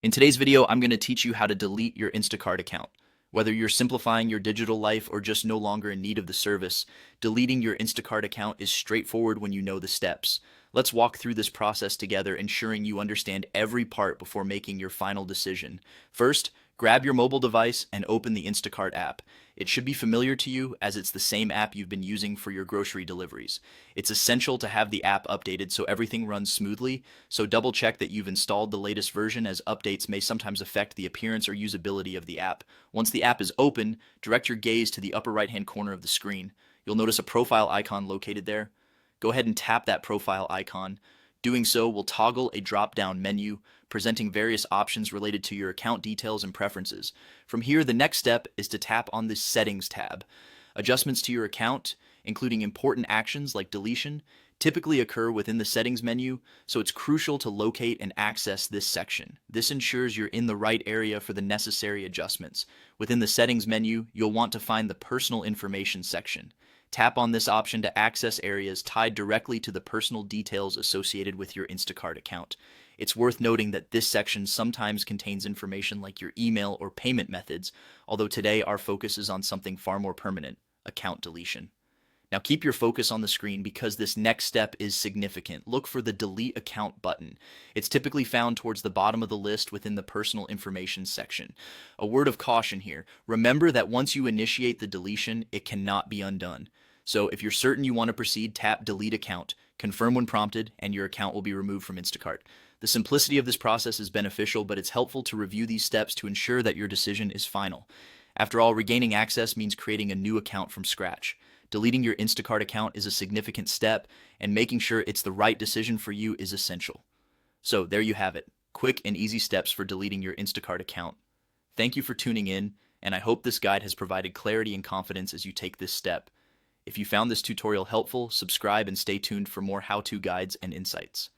In today's video, I'm going to teach you how to delete your Instacart account. Whether you're simplifying your digital life or just no longer in need of the service, deleting your Instacart account is straightforward when you know the steps. Let's walk through this process together, ensuring you understand every part before making your final decision. First, grab your mobile device and open the Instacart app. It should be familiar to you as it's the same app you've been using for your grocery deliveries. It's essential to have the app updated so everything runs smoothly, so double check that you've installed the latest version as updates may sometimes affect the appearance or usability of the app. Once the app is open, direct your gaze to the upper right-hand corner of the screen. You'll notice a profile icon located there. Go ahead and tap that profile icon. Doing so will toggle a drop-down menu presenting various options related to your account details and preferences. From here, the next step is to tap on the Settings tab. Adjustments to your account, including important actions like deletion, typically occur within the Settings menu, so it's crucial to locate and access this section. This ensures you're in the right area for the necessary adjustments. Within the Settings menu, you'll want to find the Personal Information section. Tap on this option to access areas tied directly to the personal details associated with your Instacart account. It's worth noting that this section sometimes contains information like your email or payment methods, although today our focus is on something far more permanent: account deletion. Now keep your focus on the screen because this next step is significant. Look for the Delete Account button. It's typically found towards the bottom of the list within the Personal Information section. A word of caution here: remember that once you initiate the deletion, it cannot be undone. So if you're certain you want to proceed, tap Delete Account, confirm when prompted, and your account will be removed from Instacart. The simplicity of this process is beneficial, but it's helpful to review these steps to ensure that your decision is final. After all, regaining access means creating a new account from scratch. Deleting your Instacart account is a significant step, and making sure it's the right decision for you is essential. So there you have it, quick and easy steps for deleting your Instacart account. Thank you for tuning in, and I hope this guide has provided clarity and confidence as you take this step. If you found this tutorial helpful, subscribe and stay tuned for more how-to guides and insights.